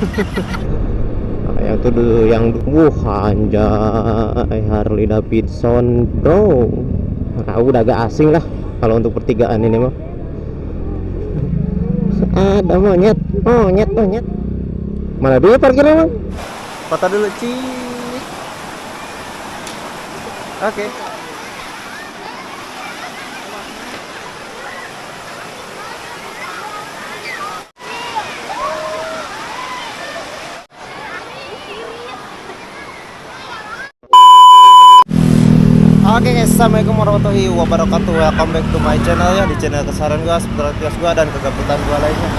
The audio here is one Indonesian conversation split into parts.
Nah, yang tuh yang anjay Harley Davidson bro. Nah, udah agak asing lah kalau untuk pertigaan ini mah. Ada monyet, monyet, monyet. Mana dulu parkirnya bang? Foto dulu Ci. Oke. Oke guys, assalamualaikum warahmatullahi wabarakatuh. Welcome back to my channel ya, di channel kesaran gua, seputar aktivitas gua dan kegabutan gua lainnya.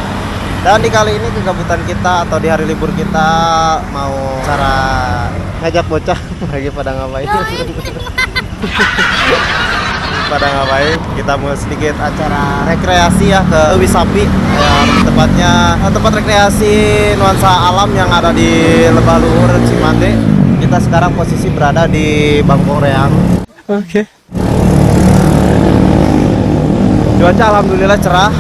Dan di kali ini kegabutan kita atau di hari libur kita mau cara ngajak bocah lagi pada ngapain? Pada ngapain? Kita mau sedikit acara rekreasi ya ke Wisapi, ya, tepatnya tempat rekreasi nuansa alam yang ada di Lebah Luhur Cimande. Kita sekarang posisi berada di Bangkong Reang. Oke. Cuaca alhamdulillah cerah.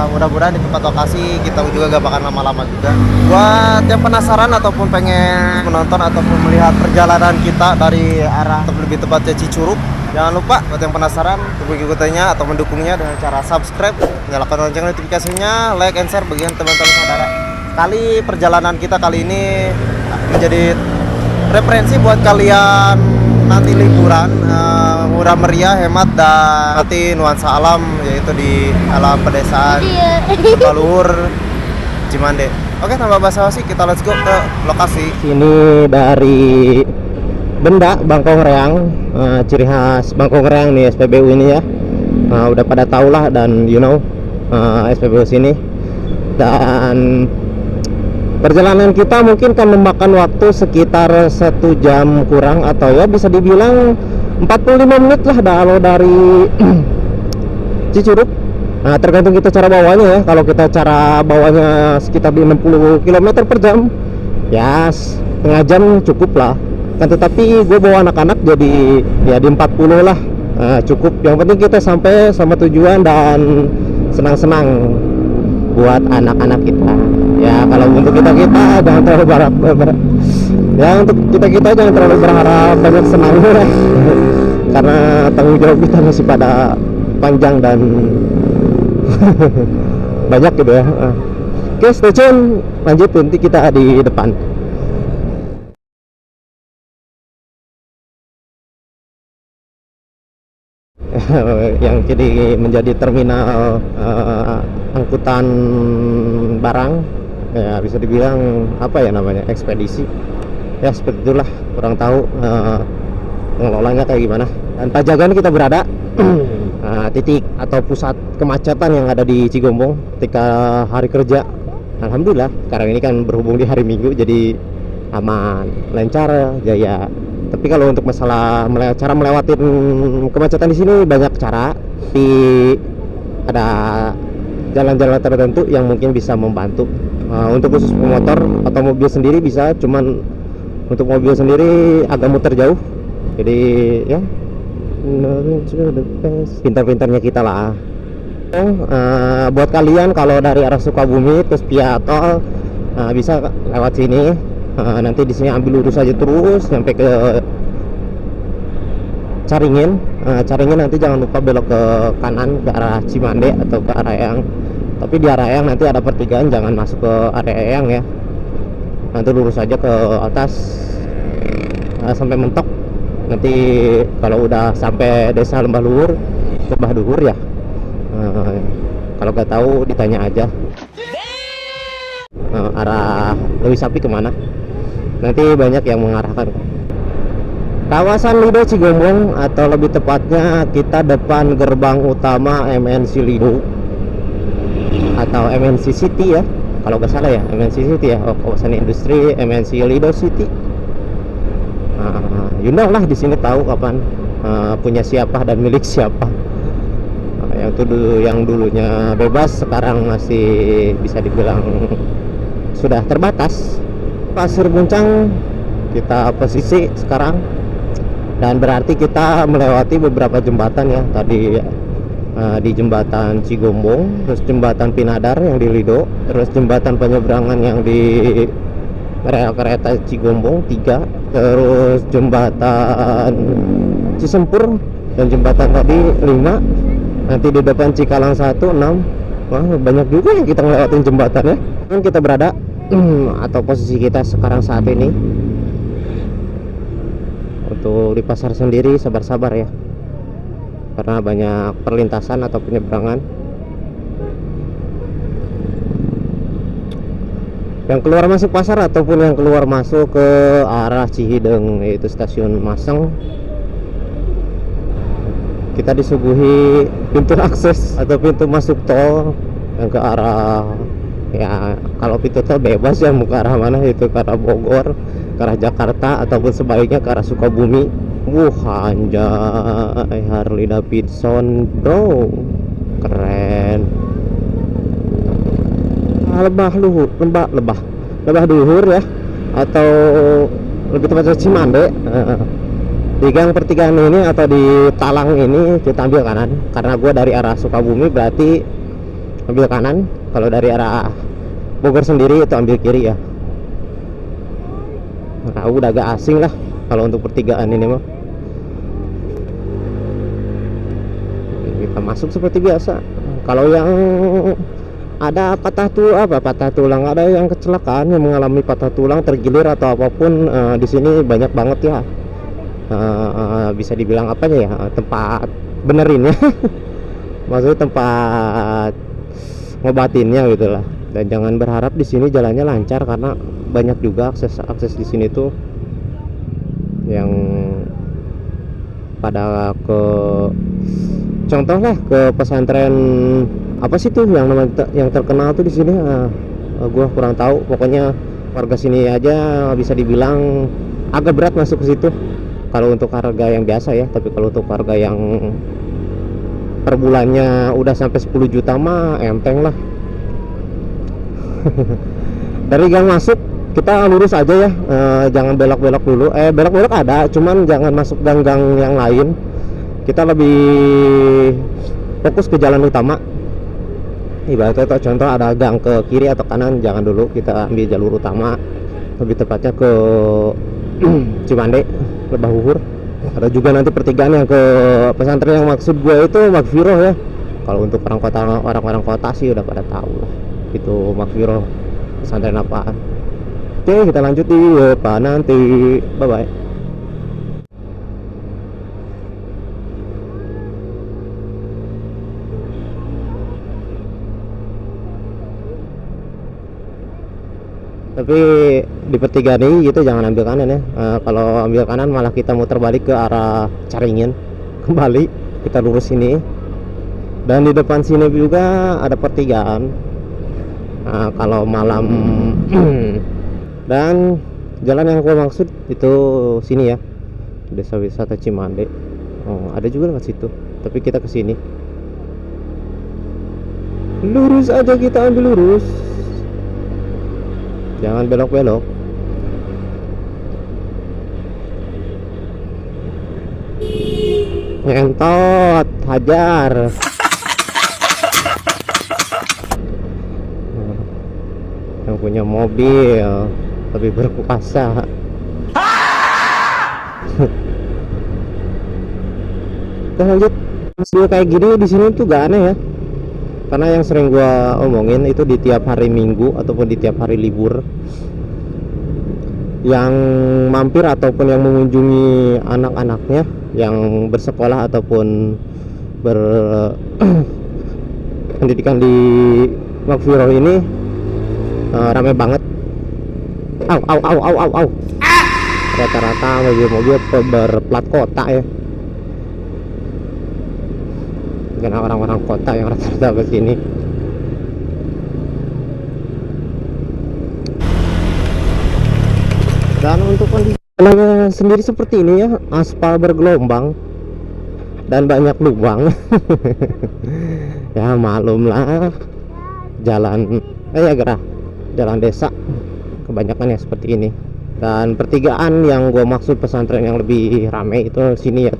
Mudah-mudahan di tempat lokasi kita juga gak bakal lama-lama juga. Buat yang penasaran ataupun pengen menonton ataupun melihat perjalanan kita dari arah lebih tepatnya Cicurug, jangan lupa buat yang penasaran untuk mengikutinya atau mendukungnya dengan cara subscribe, nyalakan lonceng notifikasinya, like and share bagi teman-teman saudara. Kali perjalanan kita kali ini menjadi referensi buat kalian nanti liburan, murah meriah, hemat, dan nanti nuansa alam, yaitu di alam pedesaan Lebah Luhur Cimande. Oke, tanpa basa-basi kita let's go ke lokasi. Ini dari benda Bangkong Reang, ciri khas Bangkong Reang nih SPBU ini ya. Udah pada tau lah dan you know SPBU sini. Dan perjalanan kita mungkin akan memakan waktu sekitar 1 jam kurang, atau ya bisa dibilang 45 menit lah kalau dari Cicurug. Nah, tergantung kita cara bawanya ya. Kalau kita cara bawanya sekitar di 60 km per jam, ya setengah jam cukup lah. Kan tetapi gue bawa anak-anak jadi ya di 40 lah, cukup. Yang penting kita sampai sama tujuan dan senang-senang buat anak-anak kita. Ya kalau untuk kita jangan terlalu berharap, ya untuk kita jangan terlalu berharap banyak senang ya. Karena tanggung jawab kita masih pada panjang dan banyak gitu ya. Oke, stay tune, lanjut nanti kita di depan. Yang jadi menjadi terminal angkutan barang, ya bisa dibilang apa ya namanya, ekspedisi ya, seperti itulah, kurang tahu pengelolanya kayak gimana. Dan Pajagan kita berada titik atau pusat kemacetan yang ada di Cigombong ketika hari kerja. Alhamdulillah sekarang ini kan berhubung di hari Minggu jadi aman, lancar, jaya. Tapi kalau untuk masalah cara melewati kemacetan di sini banyak cara, tapi ada jalan-jalan tertentu yang mungkin bisa membantu. Untuk khusus motor atau mobil sendiri bisa, cuman untuk mobil sendiri agak muter jauh. Jadi ya pintar-pintarnya kita lah. Buat kalian kalau dari arah Sukabumi terus via tol, bisa lewat sini. Nanti di sini ambil lurus aja terus sampai ke Caringin. Caringin nanti jangan lupa belok ke kanan ke arah Cimande atau ke arah Eyang. Tapi di arah Eyang nanti ada pertigaan, jangan masuk ke area Eyang ya. Nanti lurus aja ke atas sampai mentok. Nanti kalau udah sampai desa Lebah Luhur ya. Kalau nggak tahu ditanya aja arah Wisapi kemana. Nanti banyak yang mengarahkan. Kawasan Lido Cigombong, atau lebih tepatnya kita depan gerbang utama MNC Lido atau MNC City ya, kalau nggak salah ya, MNC City ya, kawasan industri MNC Lido City. You know lah, di sini tahu kapan punya siapa dan milik siapa. Yang dulunya bebas sekarang masih bisa dibilang sudah terbatas. Pasir Guncang kita posisi sekarang, dan berarti kita melewati beberapa jembatan ya tadi ya. di jembatan Cigombong, terus jembatan Pinadar yang di Lido, terus jembatan penyeberangan yang di rel kereta Cigombong 3, terus jembatan Cisempur dan jembatan tadi 5, nanti di depan Cikalang 1, 6. Wah, banyak juga yang kita ngelewatin jembatannya. Kan kita berada atau posisi kita sekarang saat ini untuk di pasar sendiri, sabar-sabar ya, karena banyak perlintasan atau penyeberangan yang keluar masuk pasar ataupun yang keluar masuk ke arah Cihideng, yaitu stasiun Maseng. Kita disuguhi pintu akses atau pintu masuk tol yang ke arah, ya kalau pintu tol bebas ya, mau ke arah mana, itu ke arah Bogor, ke arah Jakarta, ataupun sebaliknya ke arah Sukabumi. Anjay, Harley Davidson bro, keren. Lebah luhur ya, atau lebih tepatnya Cimande. Di gang pertigaan ini atau di talang ini kita ambil kanan, karena gue dari arah Sukabumi berarti ambil kanan. Kalau dari arah Bogor sendiri itu ambil kiri ya. Nah, udah agak asing lah kalau untuk pertigaan ini mah. Kita masuk seperti biasa. Kalau yang ada patah tulang, ada yang kecelakaan, yang mengalami patah tulang, tergilir atau apapun, di sini banyak banget ya. Bisa dibilang apa ya, tempat benerin ya. Maksudnya tempat ngobatinnya gitu lah. Dan jangan berharap di sini jalannya lancar, karena banyak juga akses di sini tuh yang pada ke, contoh lah ke pesantren apa sih tuh yang namanya, yang terkenal tuh di sini. Gua kurang tahu, pokoknya warga sini aja bisa dibilang agak berat masuk ke situ kalau untuk harga yang biasa ya. Tapi kalau untuk harga yang per bulannya udah sampai 10 juta mah enteng lah. Dari gang masuk kita lurus aja ya, jangan belok-belok dulu. Belok-belok ada, cuman jangan masuk gang-gang yang lain. Kita lebih fokus ke jalan utama. Ibaratnya contoh ada gang ke kiri atau kanan, jangan dulu, kita ambil jalur utama, lebih tepatnya ke Cimande, Lebah Luhur. Ada juga nanti pertigaan yang ke pesantren yang maksud gue itu Makfiro ya. Kalau untuk orang-orang kota sih udah pada tahu lah itu Makfiro pesantren apaan. Oke, kita lanjut di depan nanti. Bye bye. Tapi di pertigaan ini gitu jangan ambil kanan ya. Kalau ambil kanan malah kita muter balik ke arah Caringin kembali. Kita lurus ini, dan di depan sini juga ada pertigaan. Kalau malam dan jalan yang aku maksud itu sini ya, desa wisata Cimande. Ada juga lewat situ, tapi kita ke sini lurus aja, kita ambil lurus, jangan belok-belok. Ngentot, hajar. Yang punya mobil lebih berkuasa. Kita lanjut. Masih kayak gini di sini tuh gak aneh ya, karena yang sering gua omongin itu di tiap hari Minggu ataupun di tiap hari libur, yang mampir ataupun yang mengunjungi anak-anaknya yang bersekolah ataupun berpendidikan di Makfiro ini ramai banget. Au. Rata-rata mobil-mobil berplat kota ya, karena orang-orang kota yang rata-rata ke sini. Dan untuk kondisi jalannya sendiri seperti ini ya, aspal bergelombang dan banyak lubang. Ya maklum lah, jalan ya gerah, jalan desa kebanyakan ya seperti ini. Dan pertigaan yang gua maksud pesantren yang lebih rame itu sini ya,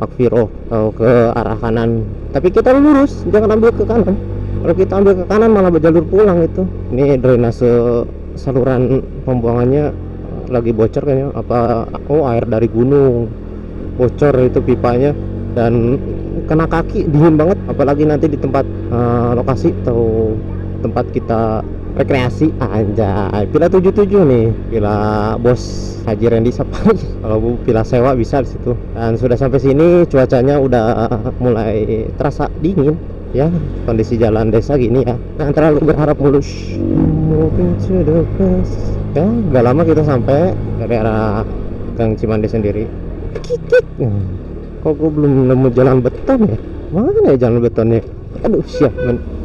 Makfiro, atau ke arah kanan. Tapi kita lurus, jangan ambil ke kanan. Kalau kita ambil ke kanan malah berjalur pulang itu. Ini drainase saluran pembuangannya lagi bocor kayaknya. Apa air dari gunung bocor itu pipanya, dan kena kaki, dingin banget. Apalagi nanti di tempat lokasi atau tempat kita rekreasi, anjay, Villa 77 nih, Villa Bos Haji Randy Sapari. Kalau villa sewa bisa di situ. Dan sudah sampai sini, cuacanya udah mulai terasa dingin ya. Kondisi jalan desa gini ya, jangan terlalu berharap mulus. Moving to the past. Ya, gak lama kita sampai dari arah Gang Cimande sendiri. Kikik. Kok gue belum nemu jalan beton ya? Mana ya jalan betonnya? Aduh, siap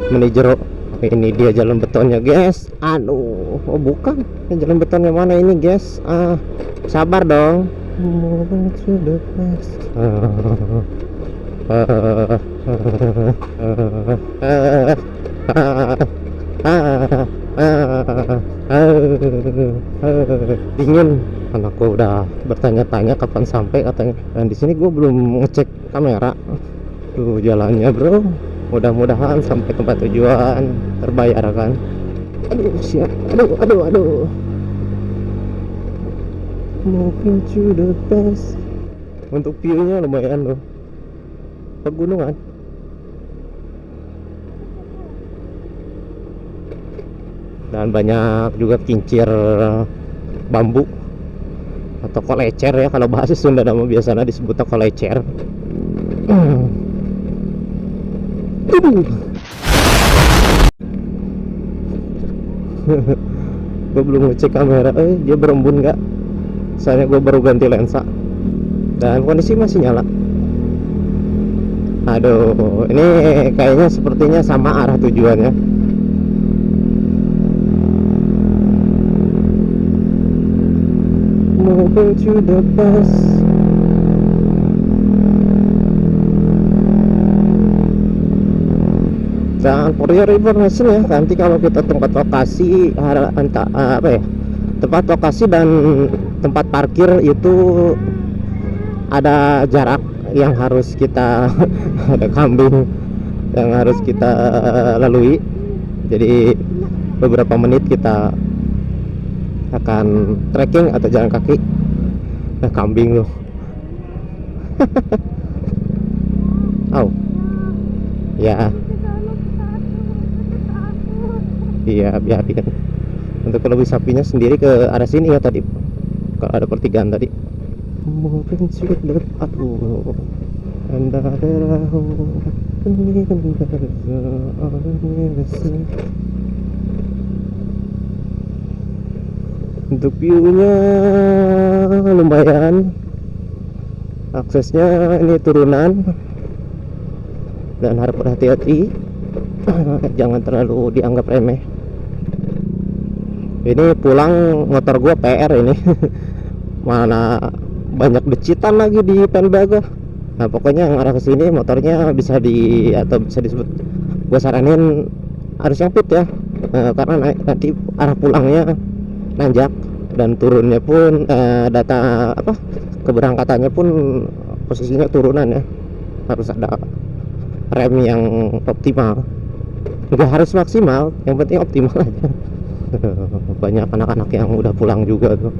menijero. Ini dia jalan betonnya, guys. Aduh, oh bukan. Jalan betonnya mana ini, guys? Sabar dong. Dingin. Anakku udah bertanya-tanya kapan sampai katanya. Dan di sini gue belum ngecek kamera. Tuh jalannya, bro. Mudah-mudahan sampai tempat tujuan terbayar kan. Aduh, siap. Aduh. Moving to the past. Untuk view-nya lumayan loh. Pegunungan. Dan banyak juga kincir bambu atau kolecer ya, kalau bahasa Sunda nama biasanya disebutnya kolecer. Gue belum ngecek kamera, dia berembun nggak? Soalnya gue baru ganti lensa dan kondisi masih nyala. Aduh, ini kayaknya sepertinya sama arah tujuannya. Moving to the past. Dan for your information ya, nanti kalau kita tempat lokasi tempat lokasi dan tempat parkir itu ada jarak yang harus kita ada kambing yang harus kita lalui. Jadi beberapa menit kita akan trekking atau jalan kaki. Kambing loh. Oh ya. Iya, biarin. Untuk lebih sapinya sendiri ke arah sini ya tadi. Kalau ada pertigaan tadi. Mungkin sih aduh. Untuk view-nya lumayan. Aksesnya ini turunan. Dan harus berhati-hati. Jangan terlalu dianggap remeh. Ini pulang motor gua PR ini. Mana banyak decitan lagi di Penbaga. Nah pokoknya yang arah ke sini motornya bisa disebut, gua saranin harus yang fit ya, karena nanti arah pulangnya nanjak dan turunnya pun keberangkatannya pun posisinya turunan ya, harus ada rem yang optimal. Nggak harus maksimal, yang penting optimal aja. Banyak anak-anak yang udah pulang juga tuh.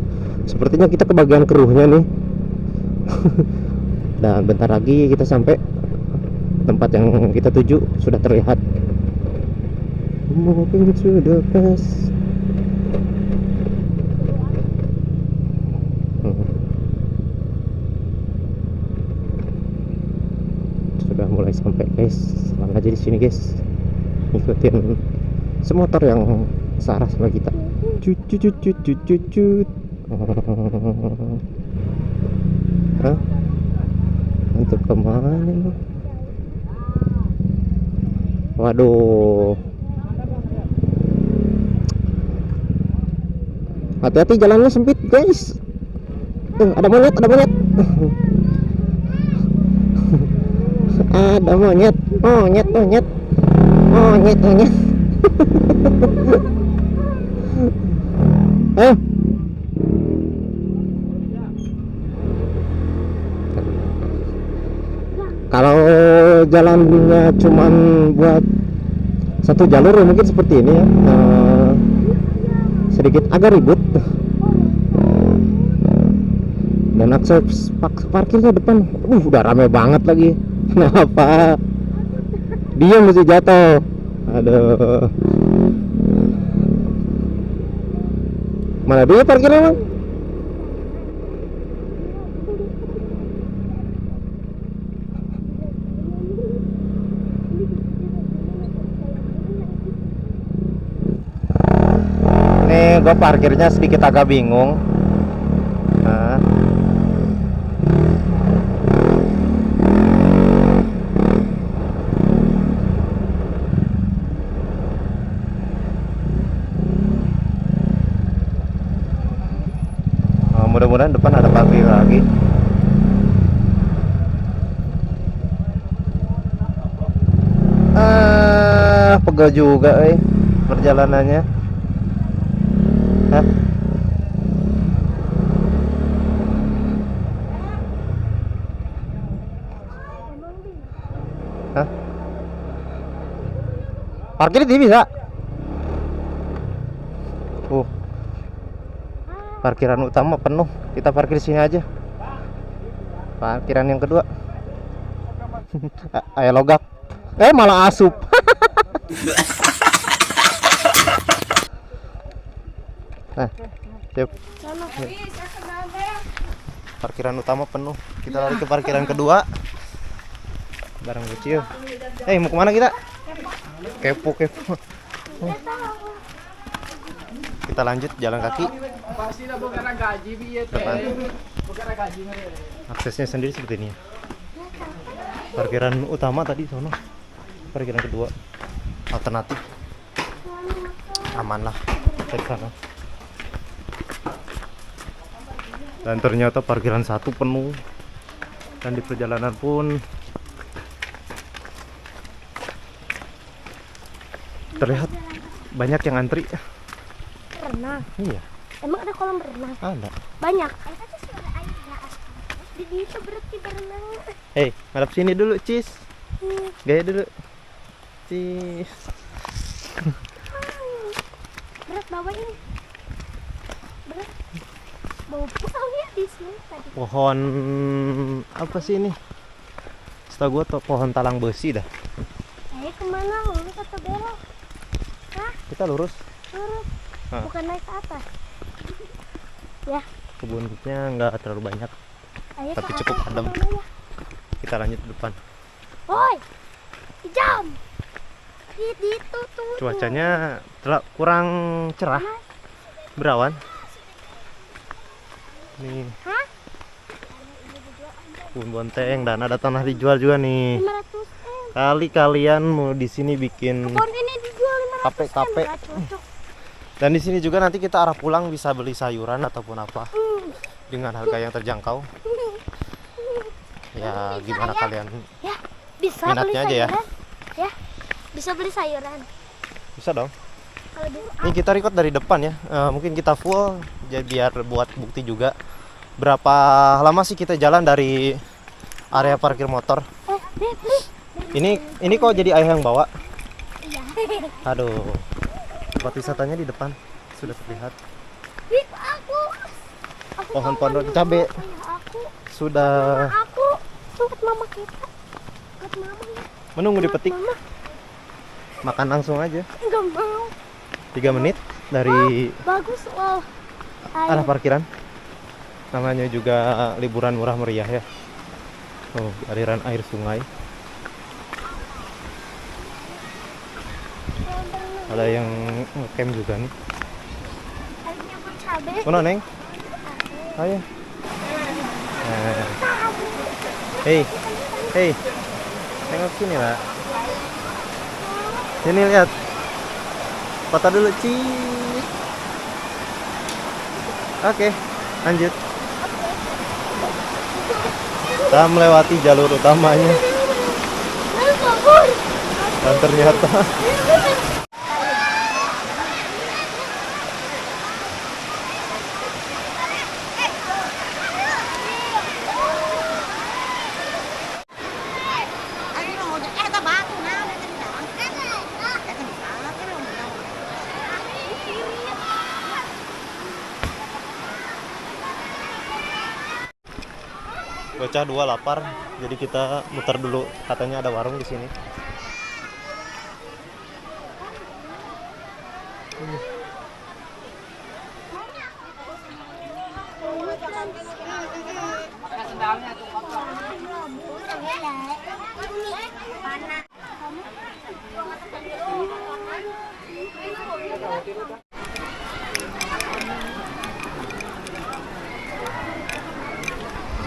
Sepertinya kita kebagian krunya nih. Dan bentar lagi kita sampai tempat yang kita tuju, sudah terlihat. Moving to the past. Sudah mulai sampai guys. Langsung aja di sini guys. Ikutin semotor yang searah sama kita. Cut. Hah? Untuk kemana lo? Waduh. Hati-hati jalannya sempit guys. Ada monyet. Ada monyet. Kalau jalannya cuman buat satu jalur ya mungkin seperti ini ya, sedikit agak ribut. Dan akses parkirnya depan, udah rame banget lagi. Kenapa? Dia mesti jatuh. Aduh. Mana dia parkirnya, Bang? Nih, gue parkirnya sedikit agak bingung. Nah. Mudah-mudahan depan ada parkir lagi. Pegel juga perjalanannya. Hah? Hah? Parkir di bisa? Parkiran utama penuh. Kita parkir di sini aja. Parkiran yang kedua. Ayo logak. Malah asup. Nah, siap. Parkiran utama penuh. Kita lari ke parkiran kedua. Barang kecil. Mau kemana kita? Kepo. Kita lanjut jalan kaki. Depan. Aksesnya sendiri seperti ini. Parkiran utama tadi sono. Parkiran kedua alternatif. Aman lah dari sana. Dan ternyata parkiran satu penuh. Dan di perjalanan pun terlihat banyak yang antri. Renang. Iya. Emang ada kolam renang? Ada. Banyak. Di itu berarti berenang. Madap sini dulu, Cis. Gaya dulu. Cis. Berat bawa ini. Berat. Bawa pisaunya di sini tadi. Pohon apa sih ini? Setahu gua pohon talang besi dah. Kemana? Lurus atau belok? Hah? Kita lurus. Lurus. Hah. Bukan naik ke atas. Ya. Kebunnya nggak terlalu banyak. Ayo Tapi ke cukup atas, adem. kemana ya? Kita lanjut ke depan. Woi. Jam. Di itu tuh. Cuacanya kurang cerah. Berawan. Nih. Hah? Kebun bonteng dan ada tanah dijual juga nih. 500 Kali kalian mau di sini bikin Kebun ini dijual 500 Kape. Nggak cocok. dan di sini juga nanti kita arah pulang bisa beli sayuran ataupun apa dengan harga yang terjangkau. Ya gimana kalian? Ya, bisa Minatnya beli aja ya. sayuran. Ya, bisa beli sayuran. Bisa dong. Kalau dulu Ini kita record dari depan ya. Mungkin kita full jadi biar buat bukti juga. Berapa lama sih kita jalan dari area parkir motor? beli. Ini kok jadi ayah yang bawa? Iya. Aduh. Tempat wisatanya di depan sudah terlihat. Ih, aku Pohon kangen pondok dulu. cabe Aku sudah Ingat mama kita. Ingat mama ya. menunggu dipetik. Mama Makan langsung aja. enggak mau. 3 menit dari Bagus loh. arah parkiran. Namanya juga liburan murah meriah ya. Oh, aliran air sungai. Ada yang ngecamp juga nih. Airnya pun cabe. Mana Neng? Ayo. Nah. Hei. Tengok sini lah. Sini lihat. Foto dulu, Cik. Oke, lanjut. Kita melewati jalur utamanya dan ternyata Bocah dua lapar, jadi kita muter dulu. Katanya ada warung di sini.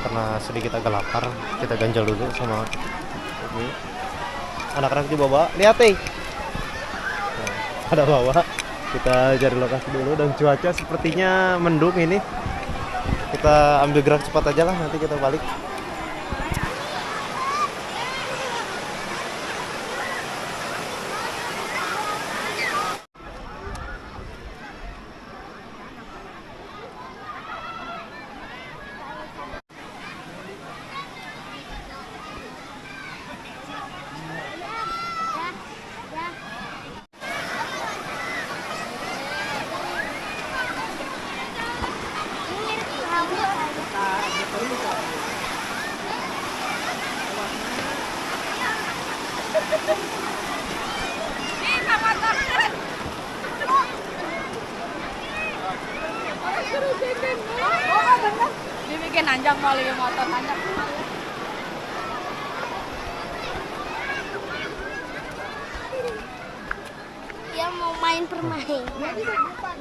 Karena sedikit agak lapar, kita ganjal dulu sama ini. Anak-anak di bawah, lihat nih. Nah, ada bawah. Kita cari lokasi dulu dan cuaca sepertinya mendung ini. Kita ambil gerak cepat aja lah, nanti kita balik. Dibikin nanjak mau lihat motor nanjak. Dia mau main permain.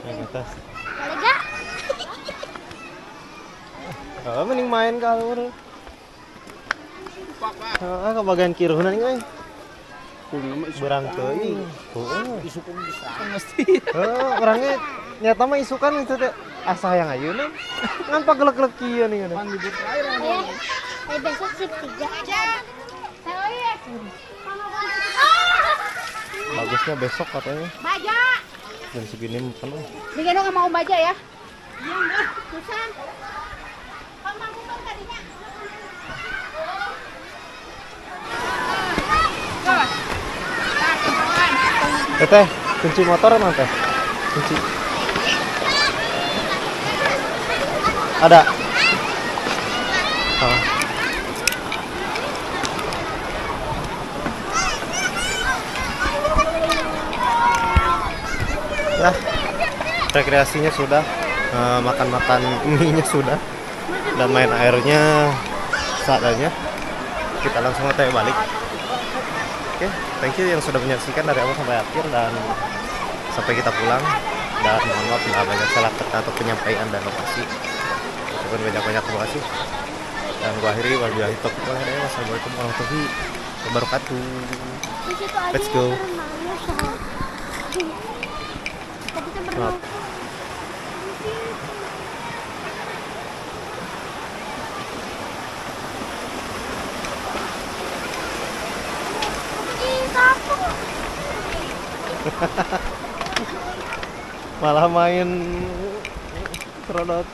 Yang atas. Boleh gak? Oh, mending main kalau ke bagian kiri nih guys. Berang teuing. Isukan bisa mesti. Orangnya nyata mah isukan itu teh asa yang ayeuna. Ngan pagelek-gelek kieu nih kan. Libur terakhir Besok shift 3. Bagusnya besok katanya. Baja. Jam segini penuh. Bikin nggak mau baja ya? Teh, kunci motor mana teh? Kunci. Ada. Oh. Ya, rekreasinya sudah, makan-makan mie-nya sudah, dan main airnya seadanya. Kita langsung otw balik. Oke, thank you yang sudah menyaksikan dari awal sampai akhir dan sampai kita pulang. Dan mohon maaf bila banyak salah kata atau penyampaian dan lokasi. Ucapkan banyak-banyak terima kasih. Dan gua akhiri wabillahi taufiq wal hidayah. Wassalamualaikum warahmatullahi wabarakatuh. Di situ aja Let's go. berenangnya sama. Kita berenang. Ih, sapu. Malah main serodot.